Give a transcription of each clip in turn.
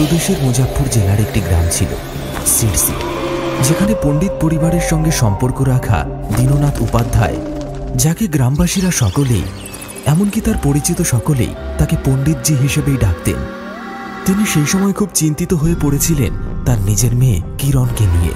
প্রদেশের মুজাফফর জেলার একটি গ্রাম ছিল সিরসি, যেখানে পণ্ডিত পরিবারের সঙ্গে সম্পর্ক রাখা দীননাথ উপাধ্যায়, যাকে গ্রামবাসীরা সকলেই, এমনকি তার পরিচিত সকলেই তাকে পণ্ডিতজি হিসেবেই ডাকতেন। তিনি সেই সময় খুব চিন্তিত হয়ে পড়েছিলেন তার নিজের মেয়ে কিরণকে নিয়ে।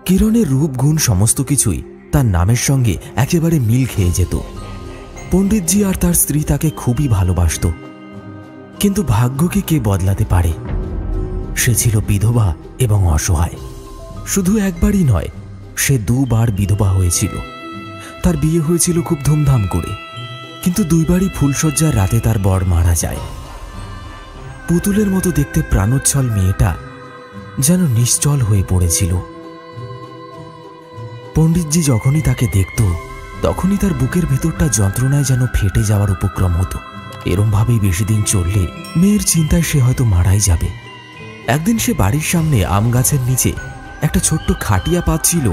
কিরণের রূপ গুণ সমস্ত কিছুই তার নামের সঙ্গে একেবারে মিল খেয়ে যেত। পণ্ডিতজি আর তার স্ত্রী তাকে খুবই ভালোবাসত, কিন্তু ভাগ্যকে কে বদলাতে পারে? সে ছিল বিধবা এবং অসহায়। শুধু একবারই নয়, সে দুবার বিধবা হয়েছিল। তার বিয়ে হয়েছিল খুব ধুমধাম করে, কিন্তু দুইবারই ফুলশয্যার রাতে তার বর মারা যায়। পুতুলের মতো দেখতে প্রাণোচ্ছল মেয়েটা যেন নিশ্চল হয়ে পড়েছিল। পণ্ডিতজি যখনই তাকে দেখত, তখনই তার বুকের ভেতরটা যন্ত্রণায় যেন ফেটে যাওয়ার উপক্রম হতো। এরমভাবেই বেশি দিন চললে মেয়ের চিন্তায় সে হয়তো মারাই যাবে। একদিন সে বাড়ির সামনে আম গাছের নিচে একটা ছোট্ট খাটিয়া পাচ্ছিল,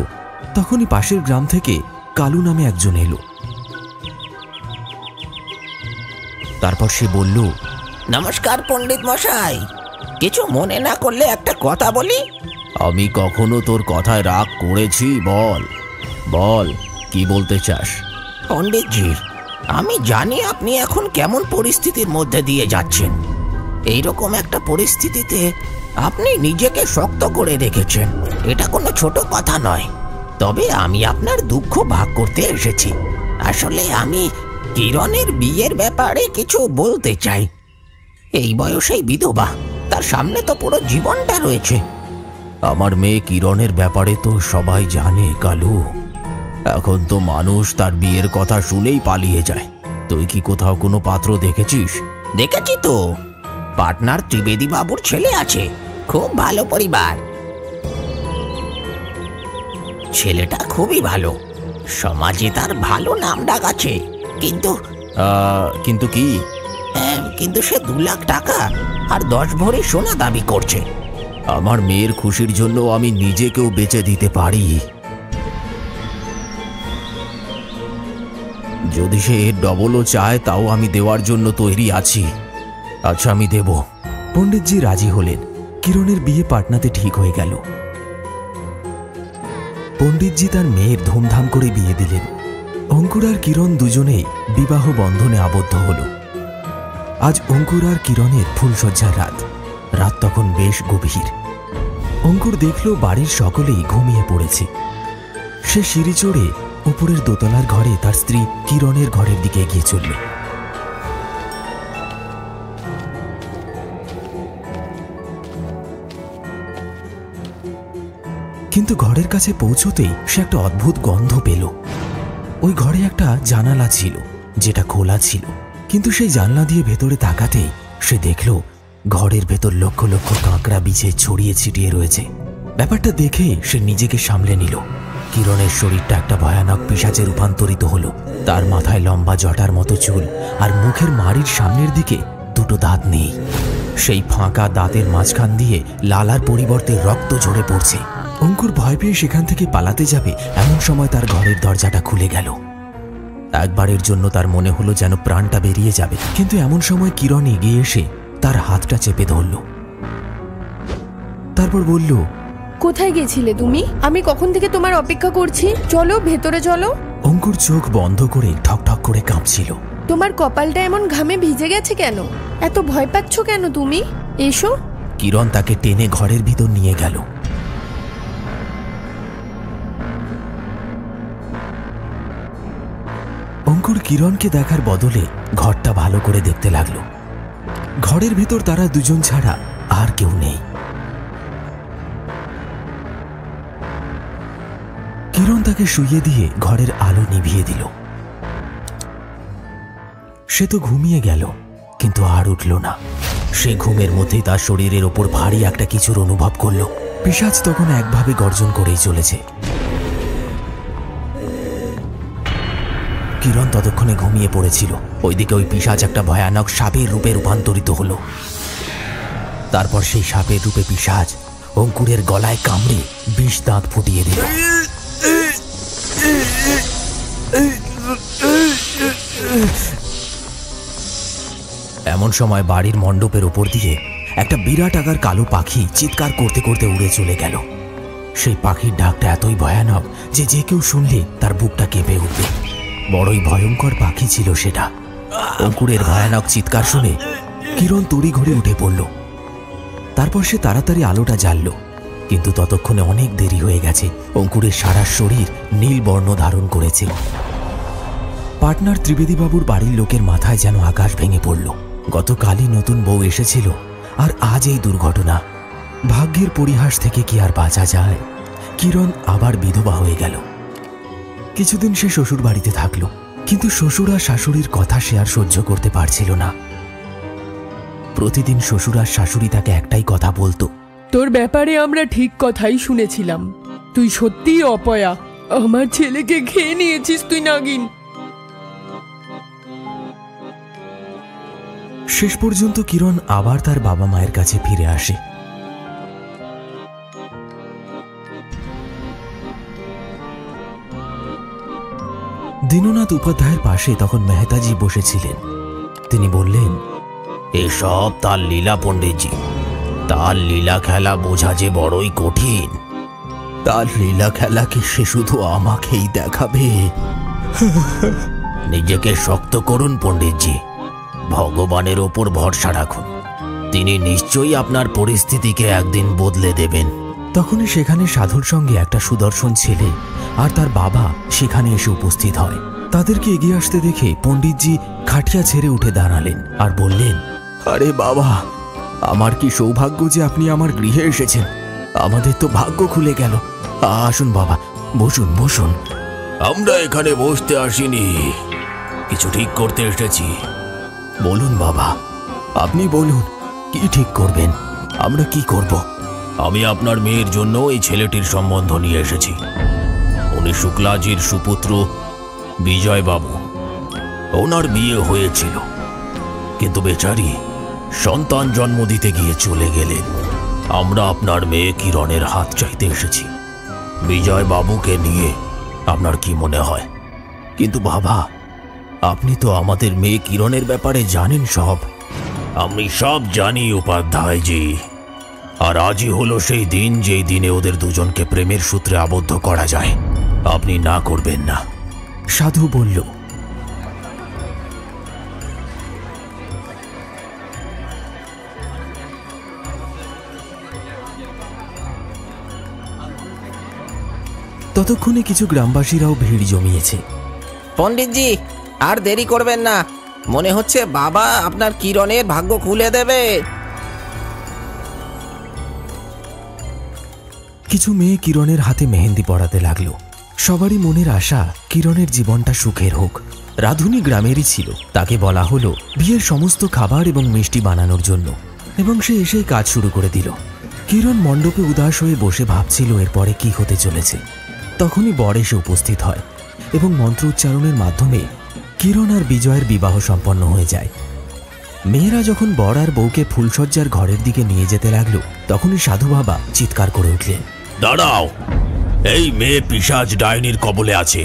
তখনই পাশের গ্রাম থেকে কালু নামে একজন এলো। তারপর সে বলল, নমস্কার পণ্ডিত মশাই, কিছু মনে না করলে একটা কথা বলি। আমি কখনো তোর কথায় রাগ করেছি? বল বল, কি বলতে চাস? পণ্ডিতজি, আমি জানি আপনি এখন কেমন পরিস্থিতির মধ্যে দিয়ে যাচ্ছেন। এইরকম একটা পরিস্থিতিতে আপনি নিজেকে শক্ত করে রেখেছেন, এটা কোনো ছোট কথা নয়। তবে আমি আপনার দুঃখ ভাগ করতে এসেছি। আসলে আমি কিরণের বিয়ের ব্যাপারে কিছু বলতে চাই। এই বয়সেই বিধবা, তার সামনে তো পুরো জীবনটা রয়েছে। আমার মেয়ে কিরণের ব্যাপারে তো সবাই জানে কালু। এখন তো মানুষ তার বিয়ের কথা শুনেই পালিয়ে যায়। তুই কি কোথাও কোনো পাত্র দেখেছিস? দেখেছি তো, পাটনার ত্রিবেদী বাবুর ছেলে আছে, খুব ভালো পরিবার। ছেলেটা খুবই ভালো, সমাজে তার ভালো নাম ডাক আছে। কিন্তু কিন্তু কি? কিন্তু সে 2 লাখ টাকা আর 10 ভরি সোনা দাবি করছে। আমার মেয়ের খুশির জন্য আমি নিজেকেও বেচে দিতে পারি। যদি সে এর ডবলও চায়, তাও আমি দেওয়ার জন্য তৈরি আছি। আচ্ছা, আমি দেব। পণ্ডিতজি রাজি হলেন। কিরণের বিয়ে পাটনাতে ঠিক হয়ে গেল। পণ্ডিতজি তার মেয়ের ধুমধাম করে বিয়ে দিলেন। অঙ্কুর আর কিরণ দুজনেই বিবাহ বন্ধনে আবদ্ধ হল। আজ অঙ্কুর আর কিরণের ফুলশয্যার রাত। রাত তখন বেশ গভীর। অঙ্কুর দেখল বাড়ির সকলেই ঘুমিয়ে পড়েছে। সে সিঁড়ি চড়ে উপরের দোতলার ঘরে তার স্ত্রী কিরণের ঘরের দিকে এগিয়ে চলল। কিন্তু ঘরের কাছে পৌঁছতেই সে একটা অদ্ভুত গন্ধ পেল। ওই ঘরে একটা জানালা ছিল, যেটা খোলা ছিল, কিন্তু সেই জানলা দিয়ে ভেতরে তাকাতেই সে দেখল ঘরের ভেতর লক্ষ লক্ষ কাঁকড়া বিছে ছড়িয়ে ছিটিয়ে রয়েছে। ব্যাপারটা দেখে সে নিজেকে সামলে নিল। কিরণের শরীরটা একটা ভয়ানক পিশাচে রূপান্তরিত হলো। তার মাথায় লম্বা জটার মতো চুল, আর মুখের মাড়ির সামনের দিকে 2টো দাঁত নেই। সেই ফাঁকা দাঁতের মাঝখান দিয়ে লালার পরিবর্তে রক্ত ঝরে পড়ছে। অঙ্কুর ভয় পেয়ে সেখান থেকে পালাতে যাবে, এমন সময় তার ঘরের দরজাটা খুলে গেল। একবারের জন্য তার মনে হলো যেন প্রাণটা বেরিয়ে যাবে, কিন্তু এমন সময় কিরণ এগিয়ে এসে তার হাতটা চেপে ধরল। তারপর বলল, কোথায় গেছিলে তুমি? আমি কখন থেকে তোমার অপেক্ষা করছি, চলো ভেতরে চলো। অঙ্কুর চোখ বন্ধ করে ঠকঠক করে কাঁপছিল। তোমার কপালটা এমন ঘামে ভিজে গেছে কেন? এত ভয় পাচ্ছ কেন তুমি? এসো। কিরণ তাকে টেনে ঘরের ভিতর নিয়ে গেল। অঙ্কুর কিরণকে দেখার বদলে ঘরটা ভালো করে দেখতে লাগলো। ঘরের ভেতর তারা দুজন ছাড়া আর কেউ নেই। কিরণ তাকে শুইয়ে দিয়ে ঘরের আলো নিভিয়ে দিল। সে তো ঘুমিয়ে গেল, কিন্তু আর উঠল না। সে ঘুমের মধ্যেই তার শরীরের ওপর ভারী একটা কিছুর অনুভব করল। পিশাচ তখন একভাবে গর্জন করেই চলেছে। কিরণ ততক্ষণে ঘুমিয়ে পড়েছিল। ওইদিকে ওই পিশাচ একটা ভয়ানক সাপের রূপে রূপান্তরিত হলো। তারপর সেই সাপের রূপে পিশাচ অঙ্কুরের গলায় কামড়ে 20 দাঁত ফুটিয়ে দিল। এমন সময় বাড়ির মণ্ডপের উপর দিয়ে একটা বিরাট আকার কালো পাখি চিৎকার করতে করতে উড়ে চলে গেল। সেই পাখির ডাকটা এতই ভয়ানক যে যে কেউ শুনলে তার বুকটা কেঁপে উঠবে। বড়ই ভয়ঙ্কর পাখি ছিল সেটা। অঙ্কুরের ভয়ানক চিৎকার শুনে কিরণ তড়িঘড়ি উঠে পড়ল। তারপর সে তাড়াতাড়ি আলোটা জ্বালল, কিন্তু ততক্ষণে অনেক দেরি হয়ে গেছে। অঙ্কুরের সারা শরীর নীল বর্ণ ধারণ করেছে। পার্টনার ত্রিবেদীবাবুর বাড়ির লোকের মাথায় যেন আকাশ ভেঙে পড়ল। গতকালই নতুন বউ এসেছিল, আর আজ এই দুর্ঘটনা। ভাগ্যের পরিহাস থেকে কি আর বাঁচা যায়? কিরণ আবার বিধবা হয়ে গেল। কিছুদিন সে শ্বশুর বাড়িতে থাকলো, কিন্তু শ্বশুর আর শাশুড়ির কথা সে আর সহ্য করতে পারছিল না। প্রতিদিন শ্বশুর আর শাশুড়ি তাকে একটাই কথা বলতো, তোর ব্যাপারে আমরা ঠিক কথাই শুনেছিলাম। তুই সত্যিই অপয়া। আমার ছেলেকে খেয়ে নিয়েছিস তুই, নাগিন। শেষ পর্যন্ত কিরণ আবার তার বাবা মায়ের কাছে ফিরে আসে। দীননাথ উপাধ্যায়ের পাশে তখন মেহতাজি বসেছিলেন। তিনি বললেন, এসব তার লীলা পণ্ডিতজি। তার লীলা খেলা বোঝা যে বড়ই কঠিন। তার লীলা খেলা কি সে শুধু আমাকেই দেখাবে? নিজেকে শক্ত করুন পণ্ডিতজি, ভগবানের ওপর ভরসা রাখুন। তিনি নিশ্চয়ই আপনার পরিস্থিতিকে একদিন বদলে দেবেন। তখনই সেখানে সাধুর সঙ্গে একটা সুদর্শন ছেলে আর তার বাবা সেখানে এসে উপস্থিত হয়। তাদেরকে এগিয়ে আসতে দেখে পণ্ডিতজি খাটিয়া ছেড়ে উঠে দাঁড়ালেন আর বললেন, আরে বাবা, আমার কি সৌভাগ্য যে আপনি আমার গৃহে এসেছেন। আমাদের তো ভাগ্য খুলে গেল। আসুন বাবা, বসুন বসুন। আমরা এখানে বসতে আসিনি, কিছু ঠিক করতে এসেছি। বলুন বাবা, আপনি বলুন, কি ঠিক করবেন? আমরা কি করব? আমি আপনার মেয়ের জন্য এই ছেলেটির সম্বন্ধ নিয়ে এসেছি। উনি শুক্লাজির সুপুত্র বিজয় বাবু। ওনার বিয়ে হয়েছিল, কিন্তু বেচারি সন্তান জন্ম দিতে গিয়ে চলে গেলেন। আমরা আপনার মেয়ে কিরণের হাত চাইতে এসেছি। বিজয় বাবুকে নিয়ে আপনার কি মনে হয়? কিন্তু বাবা, আপনি তো আমাদের মেয়ে কিরণের ব্যাপারে জানেন সব। আমি সব জানি উপাধ্যায়জি, আর আজই হলো সেই দিন যেই দিনে ওদের দুজনকে প্রেমের সূত্রে আবদ্ধ করা যায়। আপনি না করবেন না। সাধু বলল, ততক্ষণে কিছু গ্রামবাসীরাও ভিড় জমিয়েছে। পণ্ডিতজি, আর দেরি করবেন না। মনে হচ্ছে বাবা আপনার কিরণের ভাগ্য খুলে দেবে। কিছু মেয়ে কিরণের হাতে মেহেন্দি পরাতে লাগলো। সবারই মনের আশা কিরণের জীবনটা সুখের হোক। রাধুনী গ্রামেরই ছিল। তাকে বলা হলো বিয়ের সমস্ত খাবার এবং মিষ্টি বানানোর জন্য, এবং সে এসেই কাজ শুরু করে দিল। কিরণ মণ্ডপে উদাস হয়ে বসে ভাবছিল এরপরে কি হতে চলেছে। তখনই বর এসে উপস্থিত হয় এবং মন্ত্র উচ্চারণের মাধ্যমে কিরণ আর বিজয়ের বিবাহ সম্পন্ন হয়ে যায়। মেয়েরা যখন বর আর বউকে ফুলসজ্জার ঘরের দিকে নিয়ে যেতে লাগলো, তখনই সাধু বাবা চিৎকার করে উঠলেন, দাঁড়াও, এই মেয়ে পিশাচ ডাইনির কবলে আছে।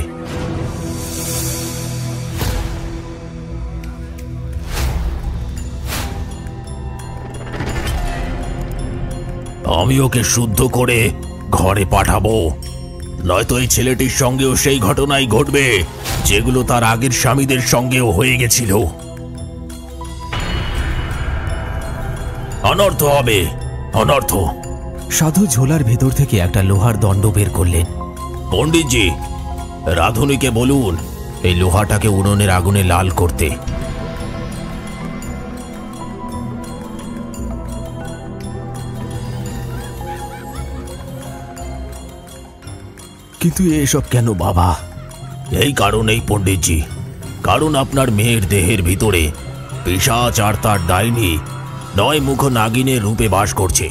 আমি ওকে শুদ্ধ করে ঘরে পাঠাবো, নয়তো এই ছেলেটির সঙ্গেও সেই ঘটনাই ঘটবে যেগুলো তার আগের স্বামীদের সঙ্গেও হয়ে গেছিল। অনর্থ হবে, অনর্থ। সাধু ঝোলার ভেতর থেকে একটা লোহার দণ্ড বের করলেন। পণ্ডিতজি, রাধুনীকে বলুন এই লোহাটাকে উনুনের আগুনে লাল করতে। কিন্তু এসব কেন বাবা? এই কারণেই পণ্ডিতজি, কারণ আপনার মেয়ের দেহের ভিতরে পিশাচ আর তার ডাইনি নয় মুখ নাগিনের রূপে বাস করছে।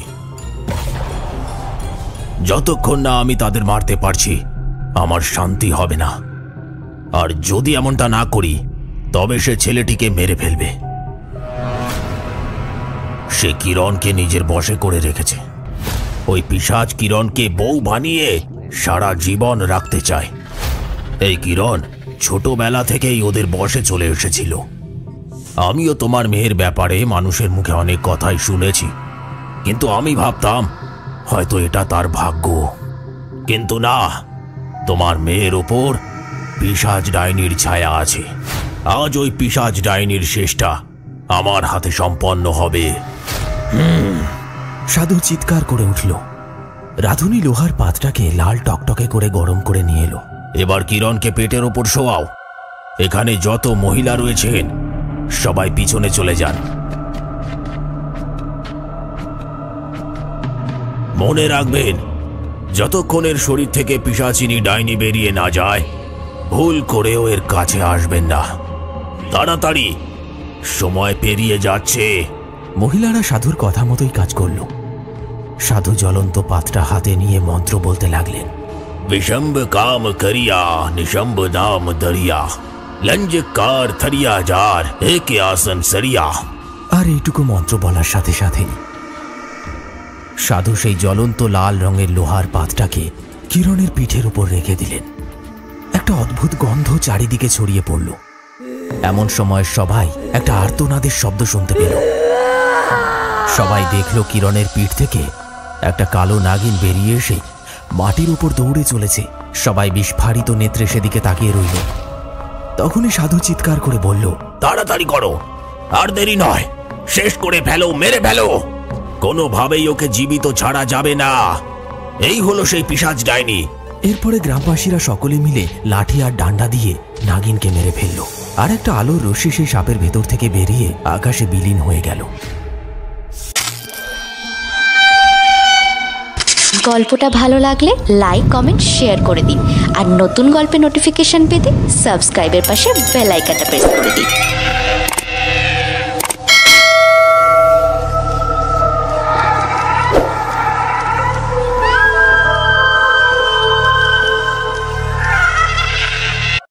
যতক্ষণ না আমি তাদের মারতে পারছি আমার শান্তি হবে না। আর যদি এমনটা না করি তবে সে ছেলেটিকে মেরে ফেলবে। সে কিরণকে নিজের বশে করে রেখেছে। ওই পিশাচ কিরণকে বউ বানিয়ে সারা জীবন রাখতে চায়। এই কিরণ ছোটবেলা থেকেই ওদের বশে চলে এসেছিল। আমিও তোমার মেয়ের ব্যাপারে মানুষের মুখে অনেক কথাই শুনেছি, কিন্তু আমি ভাবতাম হয়তো এটা তার ভাগ্য, কিন্তু না, তোমার মেয়ের ওপর পিশাচ ডাইনির ছায়া আছে। আজ ওই পিশাচ ডাইনির শেষটা আমার হাতে সম্পন্ন হবে। সাধু চিৎকার করে উঠল। রাধুনী লোহার পাতটাকে লাল টকটকে করে গরম করে নিয়ে এলো। এবার কিরণকে পেটের ওপর শোয়াও। এখানে যত মহিলা রয়েছেন সবাই পিছনে চলে যান। মনে রাখবেন, যতক্ষণের শরীর থেকে পিশাচিনী ডাইনি বেরিয়ে না যায়, ভুল করেও এর কাছে আসবেন না। তাড়াতাড়ি, সময় পেরিয়ে যাচ্ছে। মহিলারা সাধুর কথা মতোই কাজ করল। সাধু জ্বলন্ত পাতটা হাতে নিয়ে মন্ত্র বলতে লাগলেন। विशंब काम करिया निशंब नाम दरिया लंज कार थरिया जार एक आसन सरिया। আর এইটুকু মন্ত্র বলার সাথে সাথে সাধু সেই জ্বলন্ত লাল রঙের লোহার পাতটাকে কিরণের পিঠের উপর রেখে দিলেন। একটা অদ্ভুত গন্ধ চারিদিকে ছড়িয়ে পড়ল। এমন সময় সবাই একটা আর্তনাদের শব্দ শুনতে পেল। সবাই দেখল কিরণের পিঠ থেকে একটা কালো নাগিন বেরিয়ে এসে মাটির উপর দৌড়ে চলেছে। সবাই বিস্ফারিত নেত্রে সেদিকে তাকিয়ে রইল। তখনই সাধু চিৎকার করে বলল, তাড়াতাড়ি করো, আর দেরি নয়, শেষ করে ফেলো, মেরে ফেলো। কোনোভাবেই ওকে জীবিত ছাড়া যাবে না। এই হলো সেই পিশাচ ডাইনি। এরপরে গ্রামবাসীরা সকলে মিলে লাঠি আর ডান্ডা দিয়ে নাগিনকে মেরে ফেলল। আর একটা আলোর রশ্মি সেই সাপের ভেতর থেকে বেরিয়ে আকাশে বিলীন হয়ে গেল। গল্পটা ভালো লাগলে লাইক, কমেন্ট, শেয়ার করে দিন। আর নতুন গল্পের নোটিফিকেশন পেতে সাবস্ক্রাইবের পাশে বেল আইকনটা প্রেস করে দিন।